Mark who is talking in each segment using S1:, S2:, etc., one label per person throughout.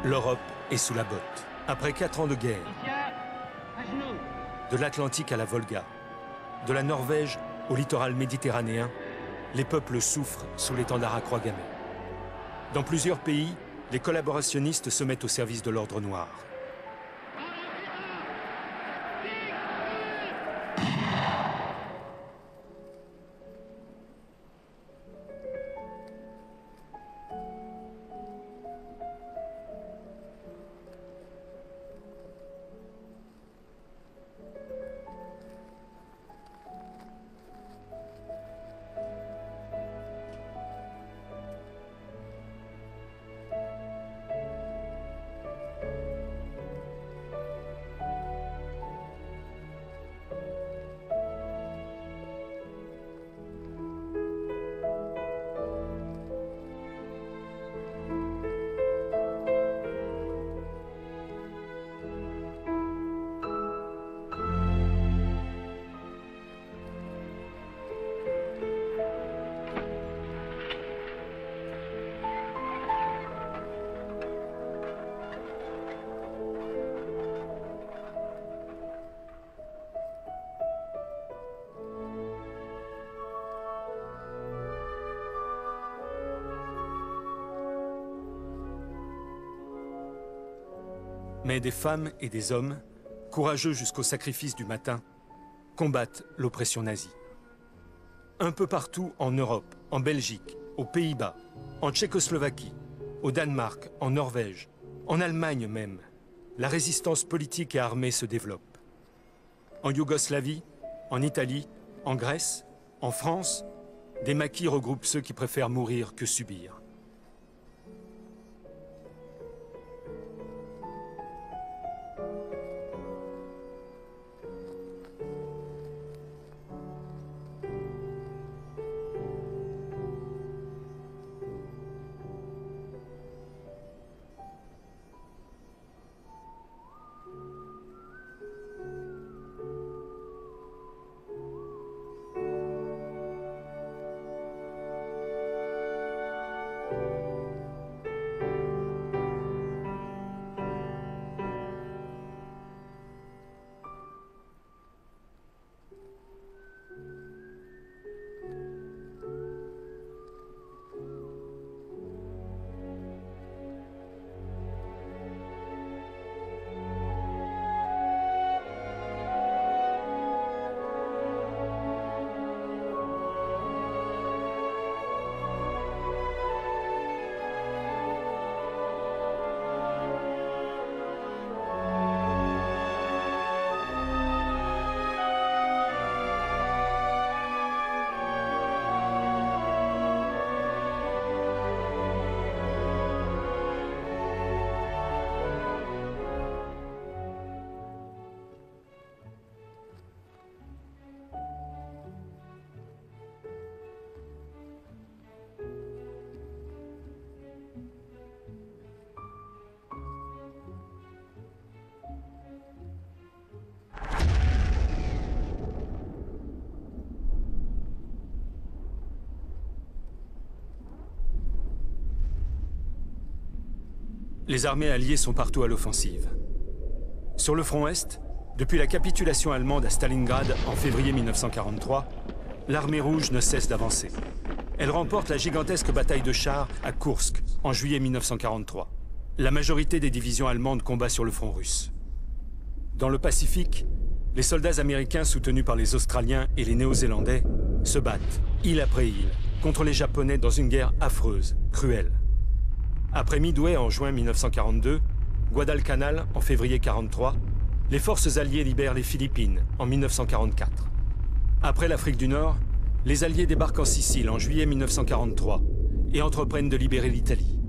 S1: L'Europe est sous la botte. Après 4 ans de guerre, de l'Atlantique à la Volga, de la Norvège au littoral méditerranéen, les peuples souffrent sous l'étendard à croix gammée. Dans plusieurs pays, les collaborationnistes se mettent au service de l'ordre noir. Mais des femmes et des hommes, courageux jusqu'au sacrifice du matin, combattent l'oppression nazie. Un peu partout en Europe, en Belgique, aux Pays-Bas, en Tchécoslovaquie, au Danemark, en Norvège, en Allemagne même, la résistance politique et armée se développe. En Yougoslavie, en Italie, en Grèce, en France, des maquis regroupent ceux qui préfèrent mourir que subir. Les armées alliées sont partout à l'offensive. Sur le front Est, depuis la capitulation allemande à Stalingrad en février 1943, l'armée rouge ne cesse d'avancer. Elle remporte la gigantesque bataille de chars à Koursk en juillet 1943. La majorité des divisions allemandes combat sur le front russe. Dans le Pacifique, les soldats américains soutenus par les Australiens et les Néo-Zélandais se battent, île après île, contre les Japonais dans une guerre affreuse, cruelle. Après Midway en juin 1942, Guadalcanal en février 1943, les forces alliées libèrent les Philippines en 1944. Après l'Afrique du Nord, les Alliés débarquent en Sicile en juillet 1943 et entreprennent de libérer l'Italie.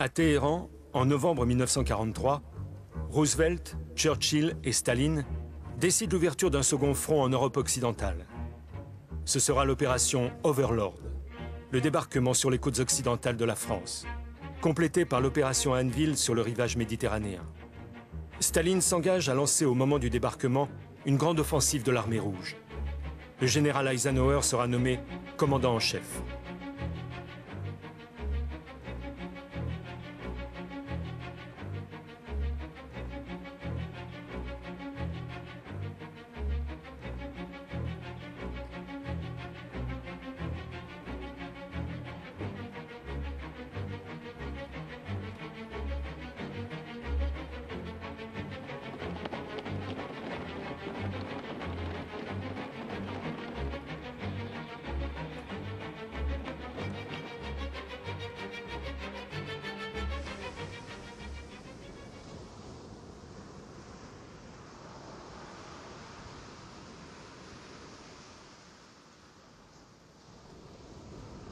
S1: À Téhéran, en novembre 1943, Roosevelt, Churchill et Staline décident l'ouverture d'un second front en Europe occidentale. Ce sera l'opération Overlord, le débarquement sur les côtes occidentales de la France, complété par l'opération Anvil sur le rivage méditerranéen. Staline s'engage à lancer au moment du débarquement une grande offensive de l'armée rouge. Le général Eisenhower sera nommé commandant en chef.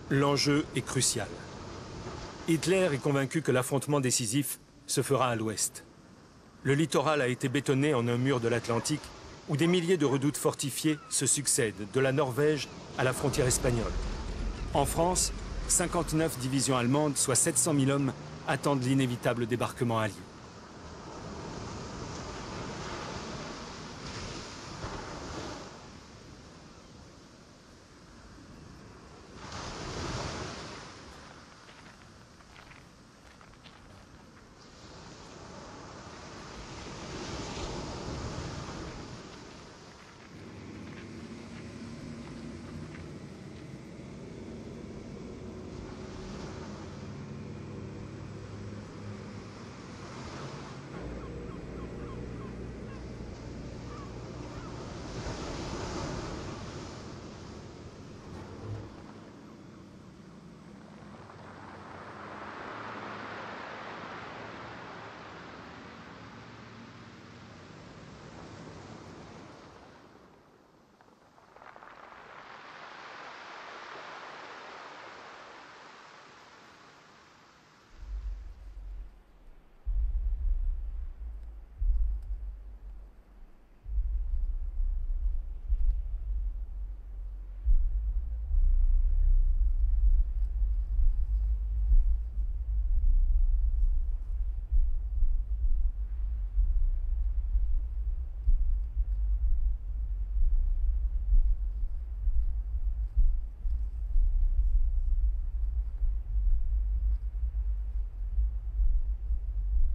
S1: L'enjeu est crucial. Hitler est convaincu que l'affrontement décisif se fera à l'ouest. Le littoral a été bétonné en un mur de l'Atlantique où des milliers de redoutes fortifiées se succèdent, de la Norvège à la frontière espagnole. En France, 59 divisions allemandes, soit 700 000 hommes, attendent l'inévitable débarquement allié.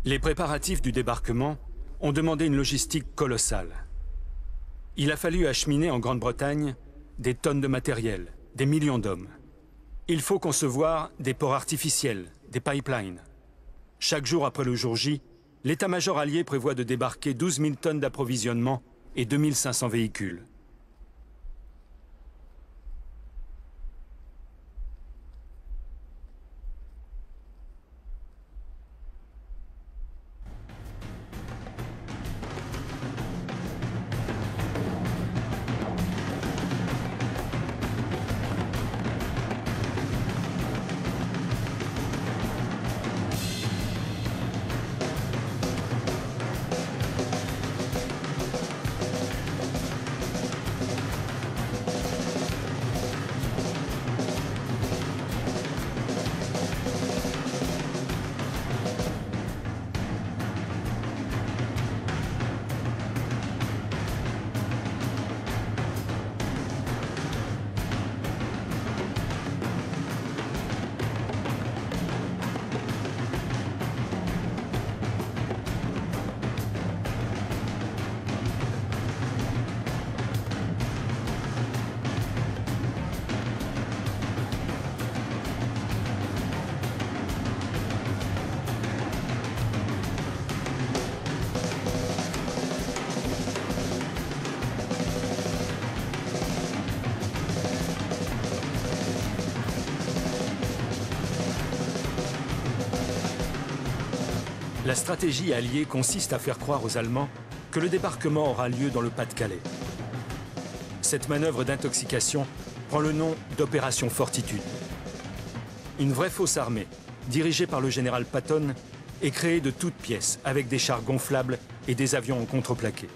S1: Les préparatifs du débarquement ont demandé une logistique colossale. Il a fallu acheminer en Grande-Bretagne des tonnes de matériel, des millions d'hommes. Il faut concevoir des ports artificiels, des pipelines. Chaque jour après le jour J, l'état-major allié prévoit de débarquer 12 000 tonnes d'approvisionnement et 2500 véhicules. La stratégie alliée consiste à faire croire aux Allemands que le débarquement aura lieu dans le Pas-de-Calais. Cette manœuvre d'intoxication prend le nom d'opération Fortitude. Une vraie fausse armée, dirigé par le général Patton, est créé de toutes pièces avec des chars gonflables et des avions en contreplaqué.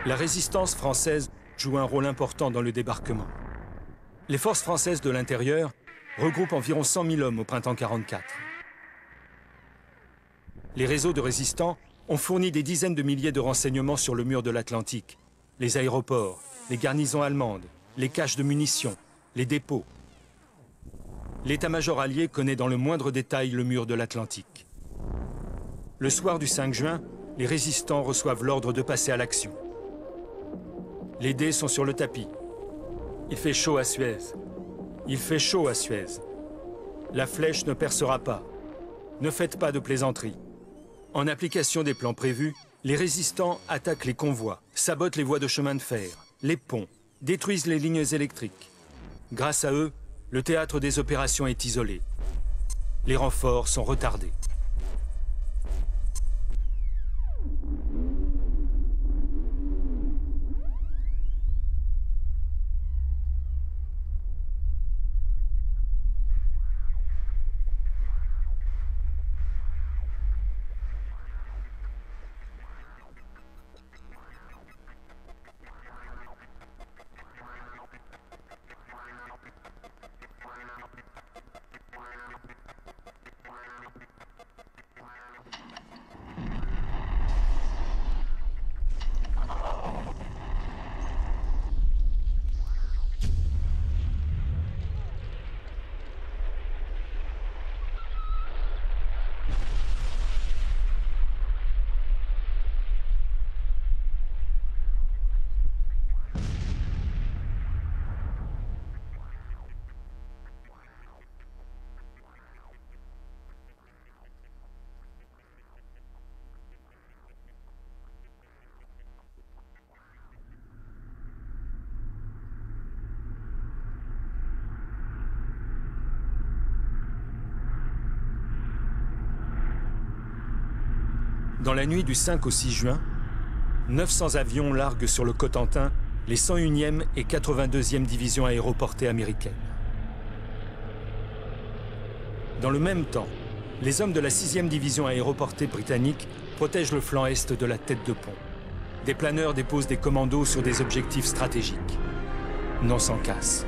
S1: La résistance française joue un rôle important dans le débarquement. Les forces françaises de l'intérieur regroupent environ 100 000 hommes au printemps 1944. Les réseaux de résistants ont fourni des dizaines de milliers de renseignements sur le mur de l'Atlantique, les aéroports, les garnisons allemandes, les caches de munitions, les dépôts. L'état-major allié connaît dans le moindre détail le mur de l'Atlantique. Le soir du 5 juin, les résistants reçoivent l'ordre de passer à l'action. Les dés sont sur le tapis. Il fait chaud à Suez. Il fait chaud à Suez. La flèche ne percera pas. Ne faites pas de plaisanteries. En application des plans prévus, les résistants attaquent les convois, sabotent les voies de chemin de fer, les ponts, détruisent les lignes électriques. Grâce à eux, le théâtre des opérations est isolé. Les renforts sont retardés. Dans la nuit du 5 au 6 juin, 900 avions larguent sur le Cotentin les 101e et 82e divisions aéroportées américaines. Dans le même temps, les hommes de la 6e division aéroportée britannique protègent le flanc est de la tête de pont. Des planeurs déposent des commandos sur des objectifs stratégiques. Non sans casse.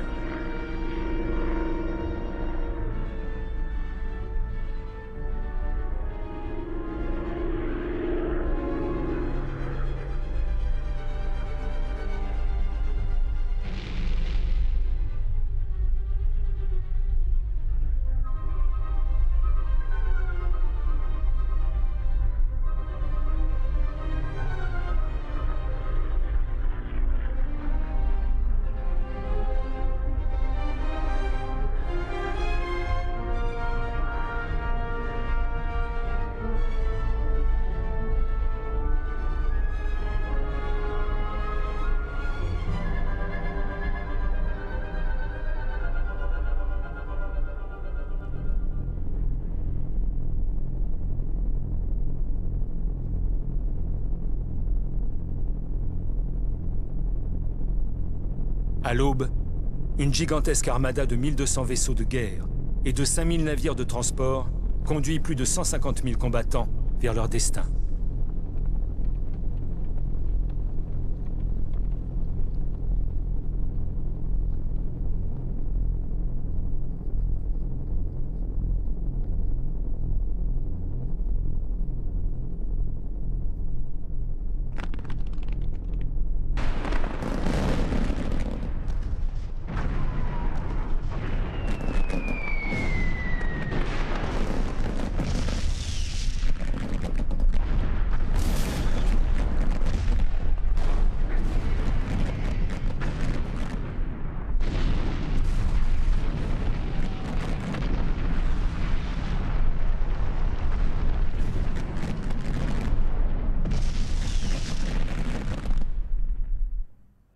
S1: À l'aube, une gigantesque armada de 1200 vaisseaux de guerre et de 5000 navires de transport conduit plus de 150 000 combattants vers leur destin.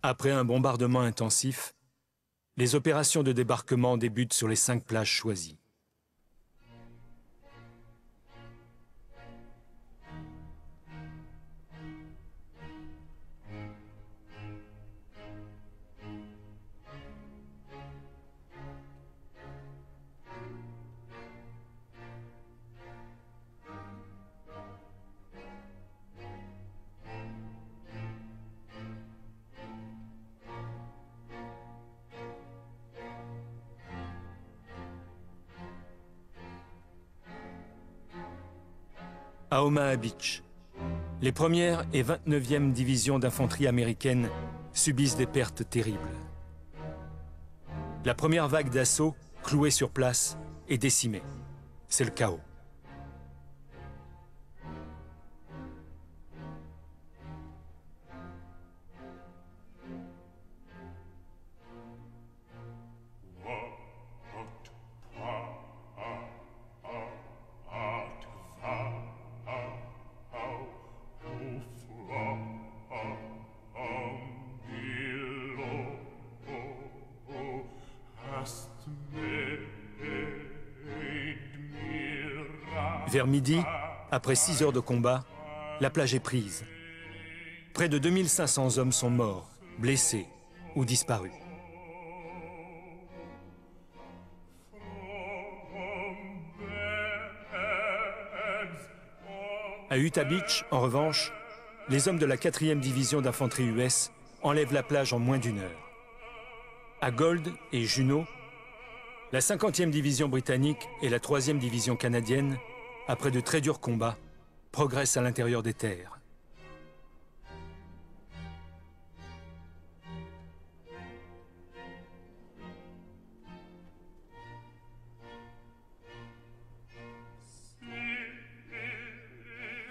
S1: Après un bombardement intensif, les opérations de débarquement débutent sur les 5 plages choisies. À Omaha Beach, les 1ère et 29e divisions d'infanterie américaines subissent des pertes terribles. La première vague d'assaut, clouée sur place, est décimée. C'est le chaos. Vers midi, après 6 heures de combat, la plage est prise. Près de 2500 hommes sont morts, blessés ou disparus. À Utah Beach, en revanche, les hommes de la 4e division d'infanterie US enlèvent la plage en moins d'1 heure. À Gold et Juneau, la 50e division britannique et la 3e division canadienne, après de très durs combats, progressent à l'intérieur des terres.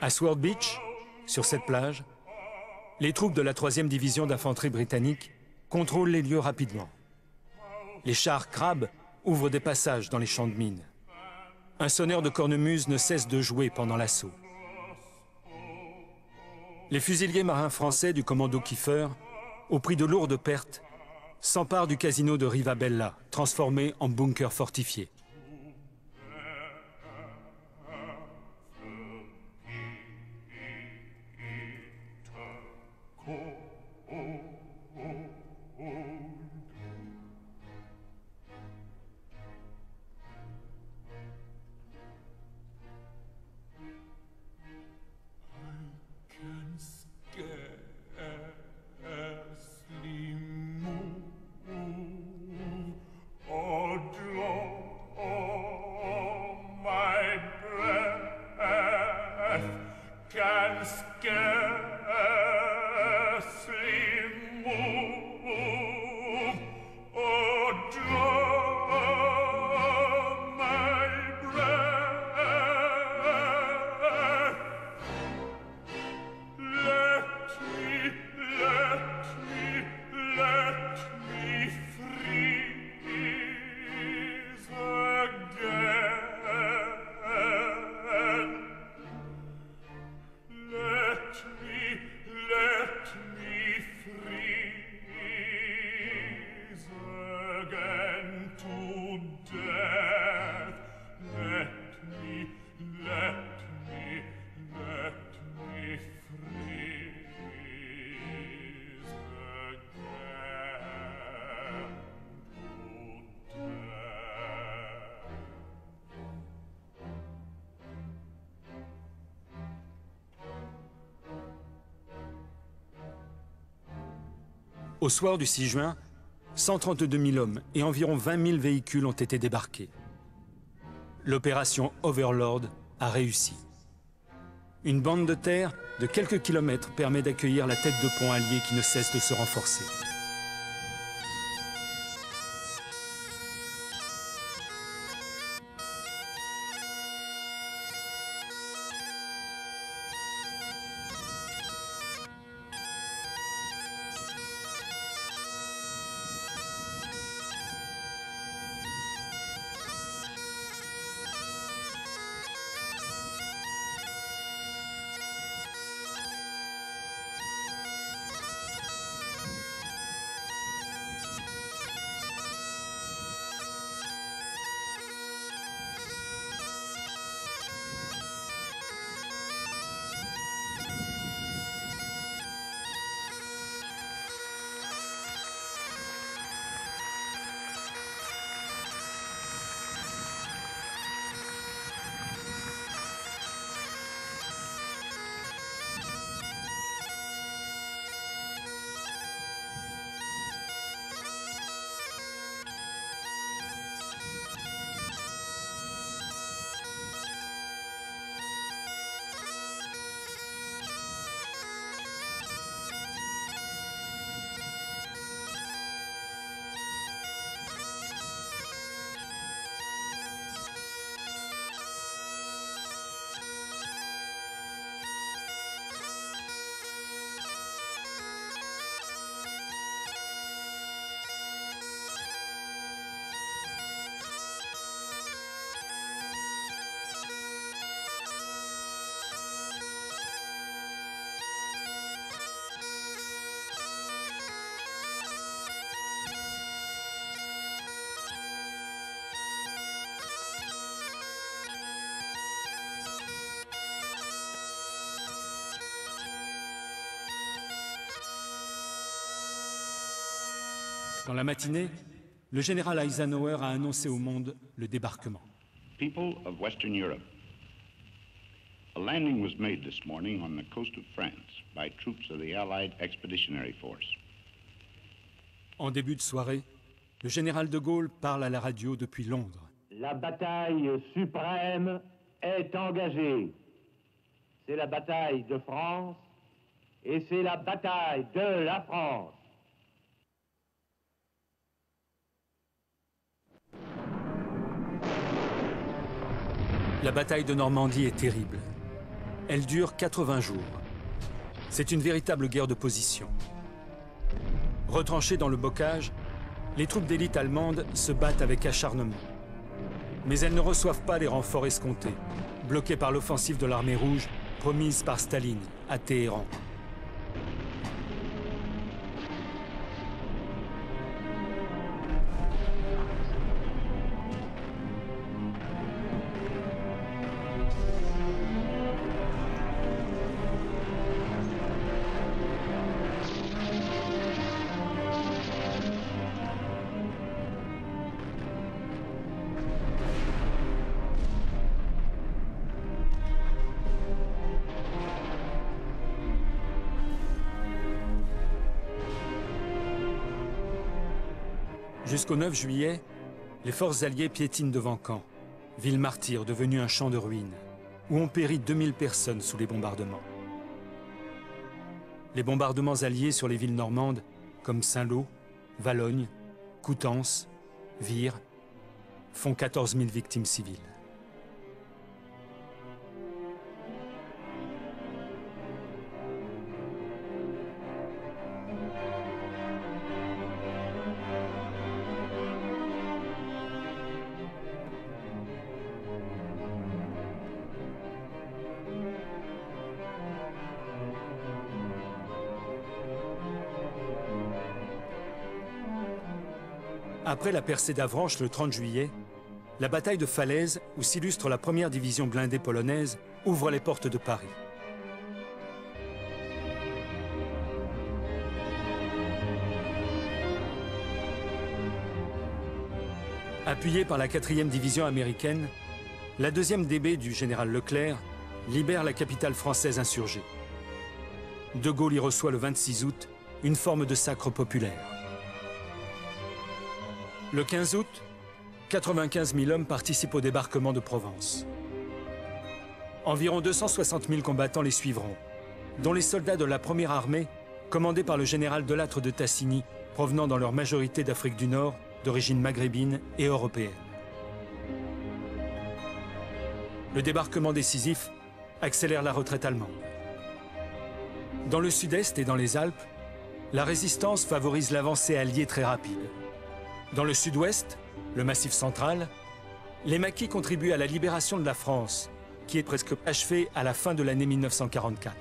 S1: À Sword Beach, sur cette plage, les troupes de la 3e division d'infanterie britannique contrôlent les lieux rapidement. Les chars Crab ouvrent des passages dans les champs de mines. Un sonneur de cornemuse ne cesse de jouer pendant l'assaut. Les fusiliers marins français du commando Kiefer, au prix de lourdes pertes, s'emparent du casino de Rivabella, transformé en bunker fortifié. Au soir du 6 juin, 132 000 hommes et environ 20 000 véhicules ont été débarqués. L'opération Overlord a réussi. Une bande de terre de quelques kilomètres permet d'accueillir la tête de pont alliée qui ne cesse de se renforcer. Dans la matinée, le général Eisenhower a annoncé au monde le débarquement.
S2: People of Western Europe, a landing was made this morning on the coast of France by troops of the Allied Expeditionary Force.
S1: En début de soirée, le général de Gaulle parle à la radio depuis Londres.
S3: La bataille suprême est engagée. C'est la bataille de France et c'est la bataille de la France.
S1: La bataille de Normandie est terrible. Elle dure 80 jours. C'est une véritable guerre de position. Retranchées dans le bocage, les troupes d'élite allemandes se battent avec acharnement. Mais elles ne reçoivent pas les renforts escomptés, bloquées par l'offensive de l'armée rouge promise par Staline à Téhéran. Jusqu'au 9 juillet, les forces alliées piétinent devant Caen, ville martyre devenue un champ de ruines, où ont péri 2000 personnes sous les bombardements. Les bombardements alliés sur les villes normandes, comme Saint-Lô, Valognes, Coutances, Vire, font 14 000 victimes civiles. Après la percée d'Avranches le 30 juillet, la bataille de Falaise, où s'illustre la première division blindée polonaise, ouvre les portes de Paris. Appuyée par la 4e division américaine, la 2e DB du général Leclerc libère la capitale française insurgée. De Gaulle y reçoit le 26 août une forme de sacre populaire. Le 15 août, 95 000 hommes participent au débarquement de Provence. Environ 260 000 combattants les suivront, dont les soldats de la première armée, commandés par le général Delattre de Tassigny, provenant dans leur majorité d'Afrique du Nord, d'origine maghrébine et européenne. Le débarquement décisif accélère la retraite allemande. Dans le sud-est et dans les Alpes, la résistance favorise l'avancée alliée très rapide. Dans le sud-ouest, le Massif central, les maquis contribuent à la libération de la France, qui est presque achevée à la fin de l'année 1944.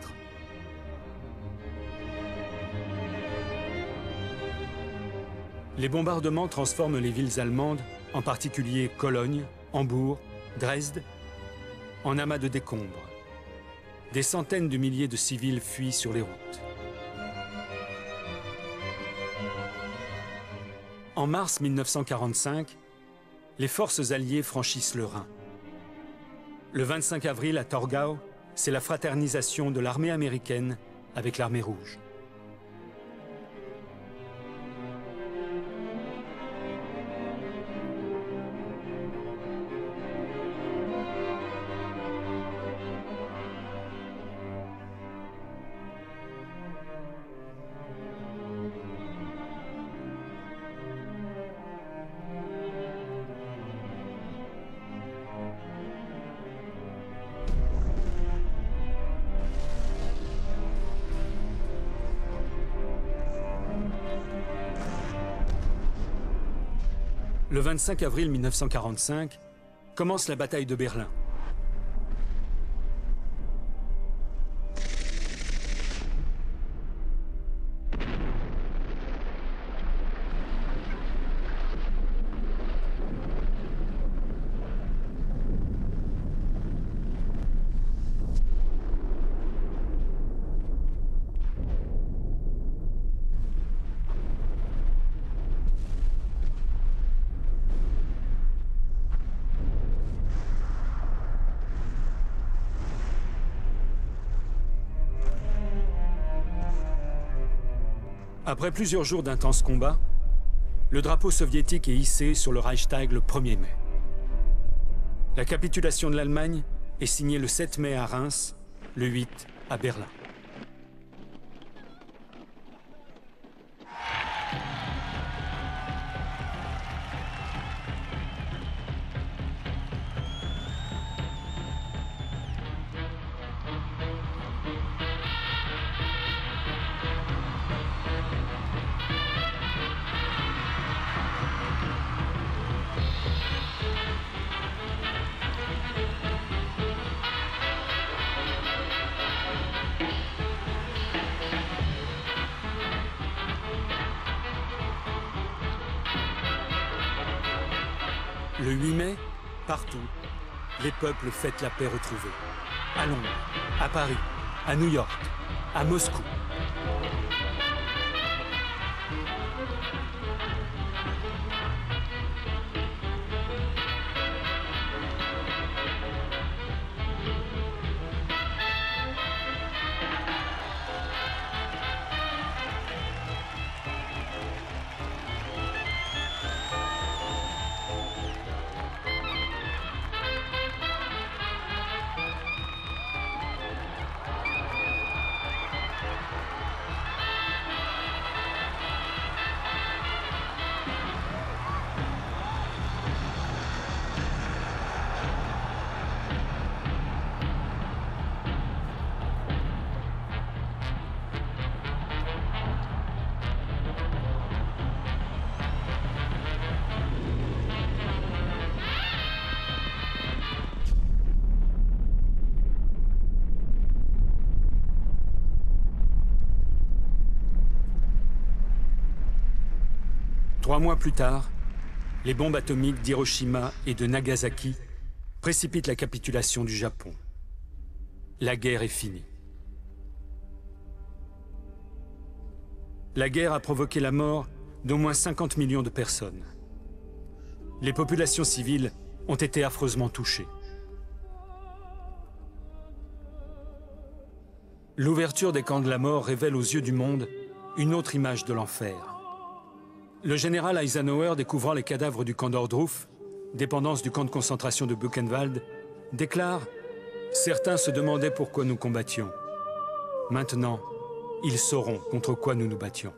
S1: Les bombardements transforment les villes allemandes, en particulier Cologne, Hambourg, Dresde, en amas de décombres. Des centaines de milliers de civils fuient sur les routes. En mars 1945, les forces alliées franchissent le Rhin. Le 25 avril à Torgau, c'est la fraternisation de l'armée américaine avec l'armée rouge. Le 25 avril 1945, commence la bataille de Berlin. Après plusieurs jours d'intenses combats, le drapeau soviétique est hissé sur le Reichstag le 1er mai. La capitulation de l'Allemagne est signée le 7 mai à Reims, le 8 à Berlin. Le 8 mai, partout, les peuples fêtent la paix retrouvée. À Londres, à Paris, à New York, à Moscou. Trois mois plus tard, les bombes atomiques d'Hiroshima et de Nagasaki précipitent la capitulation du Japon. La guerre est finie. La guerre a provoqué la mort d'au moins 50 millions de personnes. Les populations civiles ont été affreusement touchées. L'ouverture des camps de la mort révèle aux yeux du monde une autre image de l'enfer. Le général Eisenhower, découvrant les cadavres du camp d'Ohrdruf, dépendance du camp de concentration de Buchenwald, déclare « Certains se demandaient pourquoi nous combattions. Maintenant, ils sauront contre quoi nous nous battions. »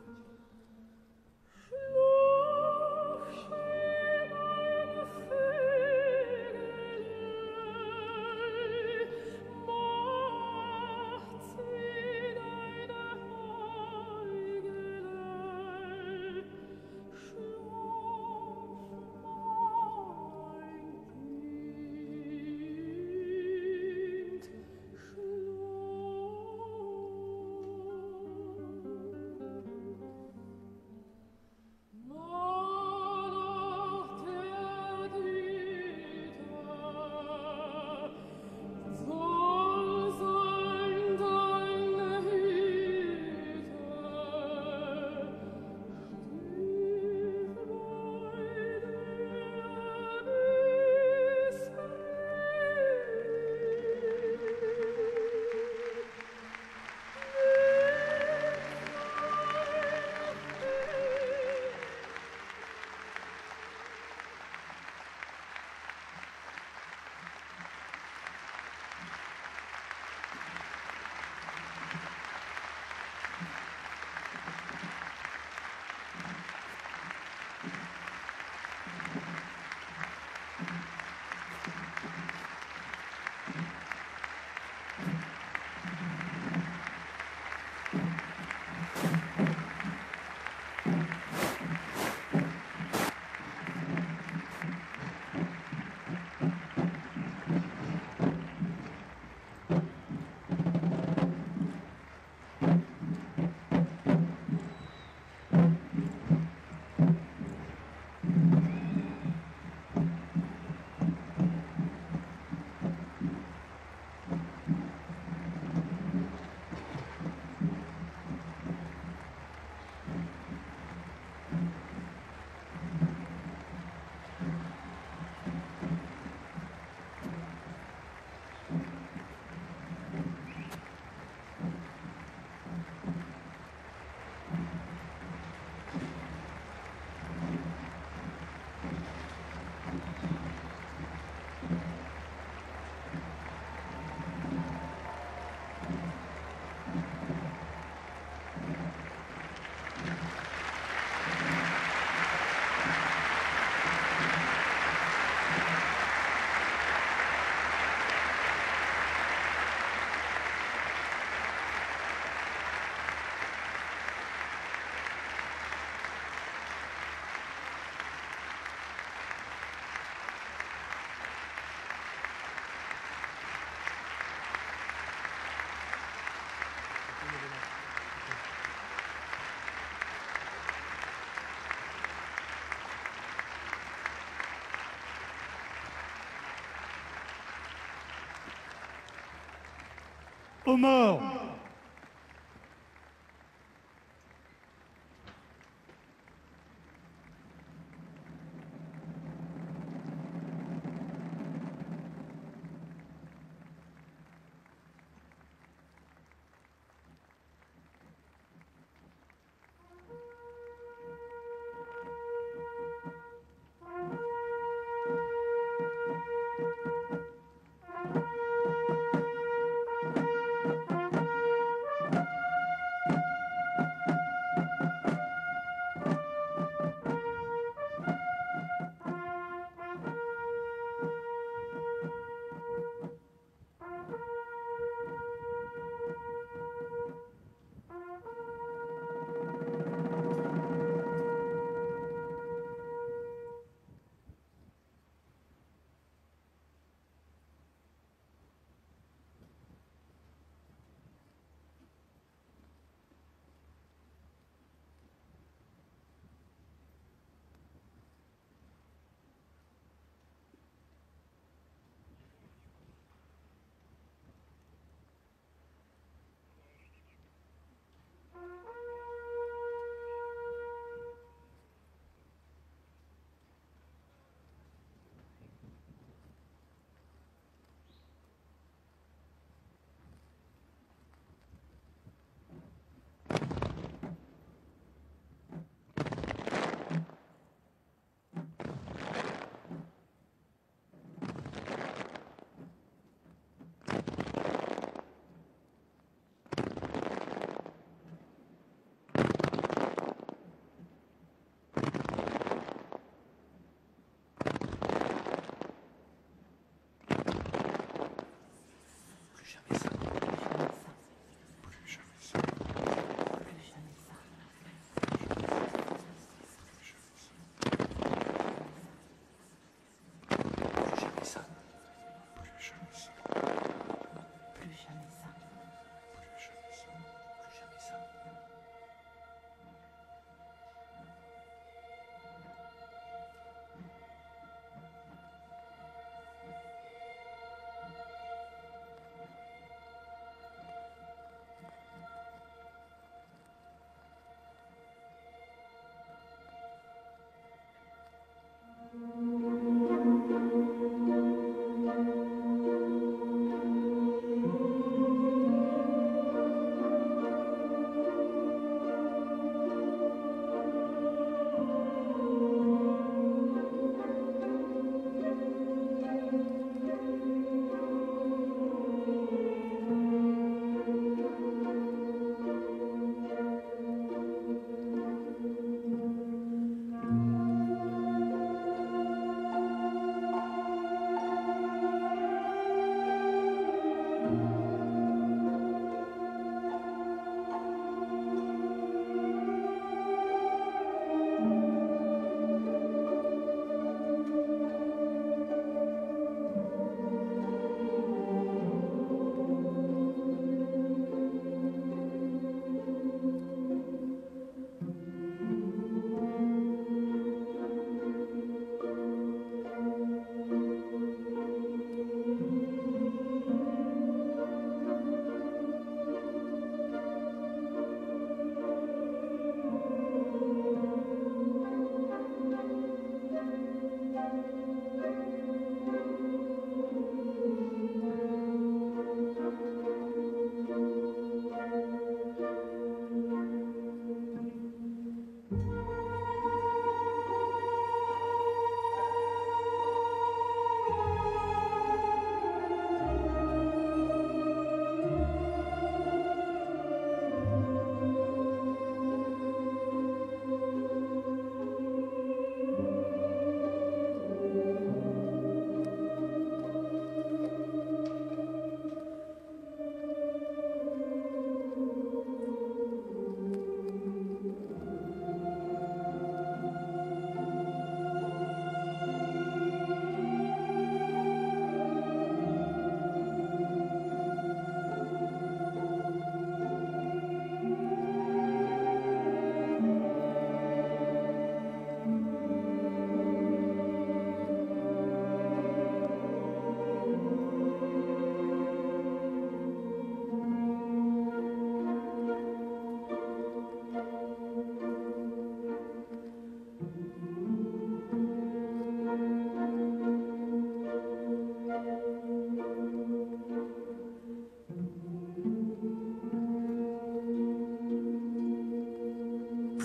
S4: Aux morts!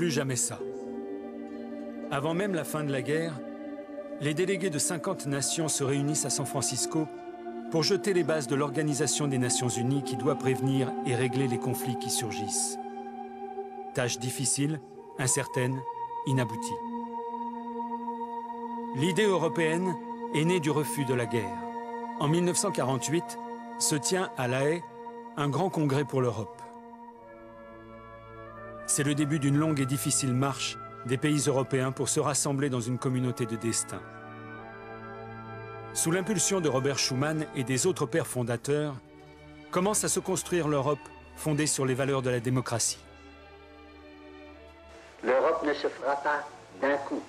S1: Plus jamais ça. Avant même la fin de la guerre, les délégués de 50 nations se réunissent à San Francisco pour jeter les bases de l'Organisation des Nations Unies qui doit prévenir et régler les conflits qui surgissent. Tâche difficile, incertaine, inaboutie. L'idée européenne est née du refus de la guerre. En 1948, se tient à La Haye un grand congrès pour l'Europe. C'est le début d'une longue et difficile marche des pays européens pour se rassembler dans une communauté de destin. Sous l'impulsion de Robert Schuman et des autres pères fondateurs, commence à se construire l'Europe fondée sur les valeurs de la démocratie.
S4: L'Europe ne se fera pas d'un coup,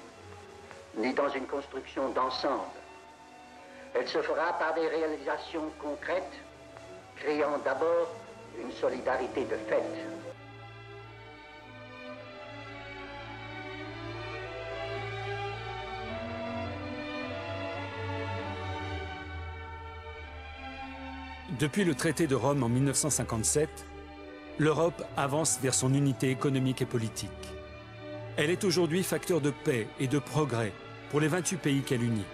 S4: ni dans une construction d'ensemble. Elle se fera par des réalisations concrètes, créant d'abord une solidarité de fait.
S1: Depuis le traité de Rome en 1957, l'Europe avance vers son unité économique et politique. Elle est aujourd'hui facteur de paix et de progrès pour les 28 pays qu'elle unit.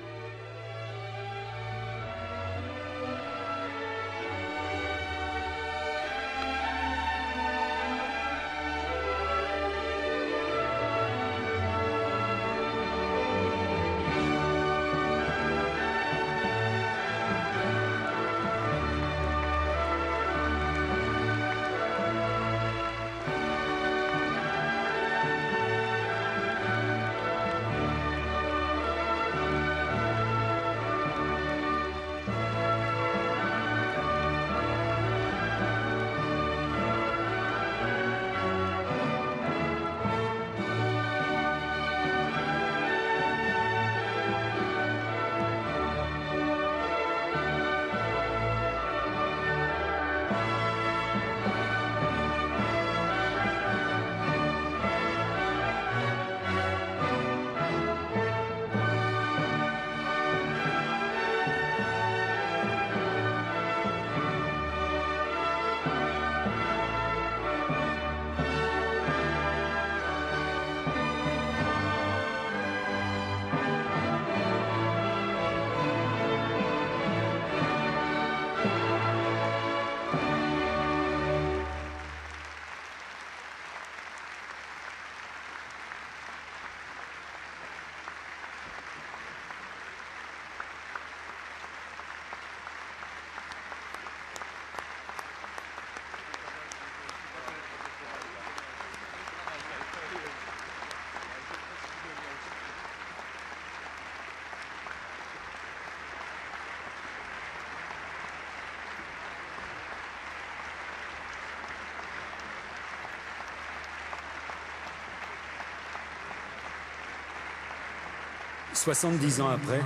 S1: « 70 ans après,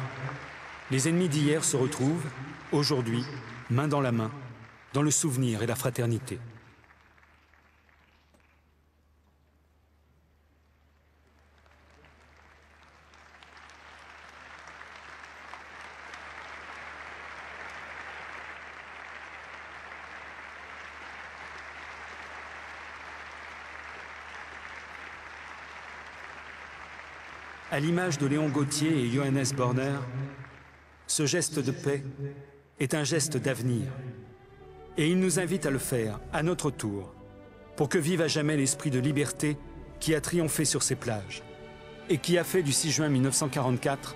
S1: les ennemis d'hier se retrouvent, aujourd'hui, main dans la main, dans le souvenir et la fraternité. À l'image de Léon Gauthier et Johannes Borner, ce geste de paix est un geste d'avenir. Et il nous invite à le faire, à notre tour, pour que vive à jamais l'esprit de liberté qui a triomphé sur ces plages et qui a fait du 6 juin 1944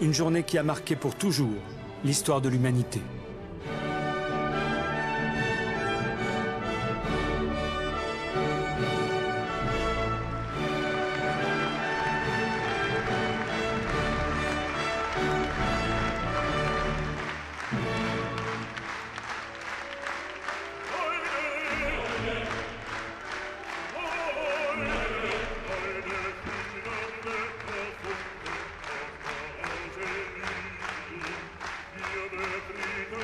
S1: une journée qui a marqué pour toujours l'histoire de l'humanité.
S5: Io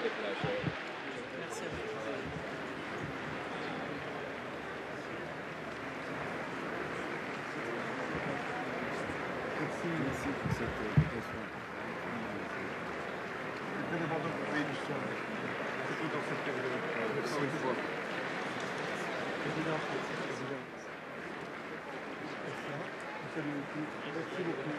S5: Merci pour cette invitation. Très important pour créer du son, surtout dans cette période. Merci une fois. Président. Merci beaucoup.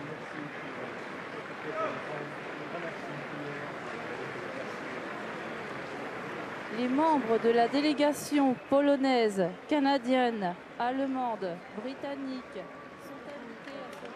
S6: Les membres de la délégation polonaise, canadienne, allemande, britannique sont invités à se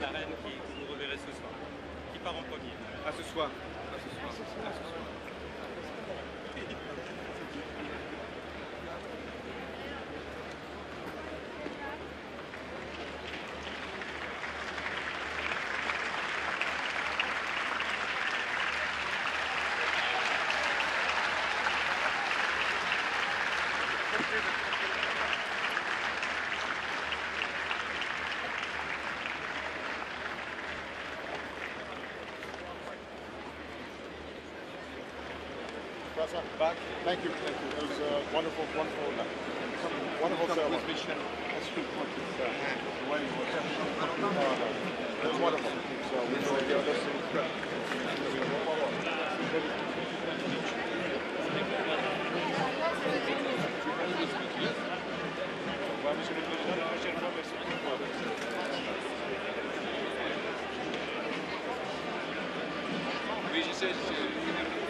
S7: la reine qui vous reverrez ce soir. Qui part en premier?
S5: À ce soir. À ce soir. À ce soir.
S8: Back. Thank you. Thank you. It was wonderful, wonderful ceremony. It was wonderful. So we enjoyed the other Monsieur le Président, la prochaine fois, merci beaucoup. Oui, je sais.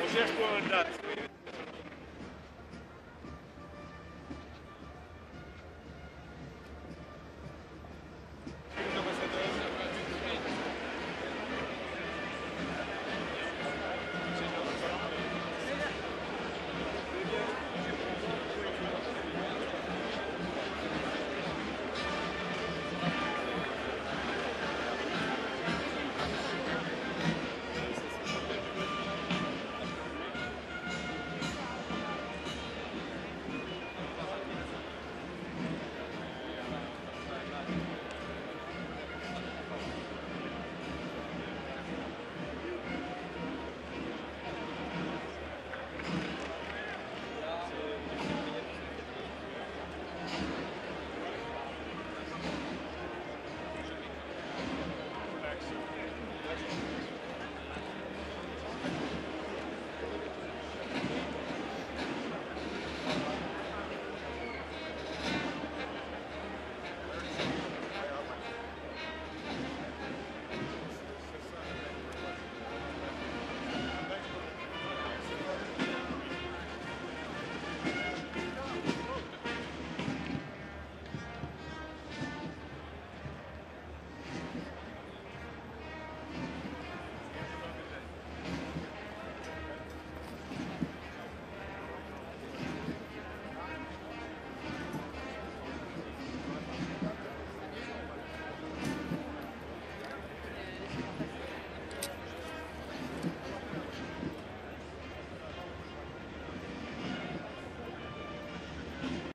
S8: On cherche pour une date.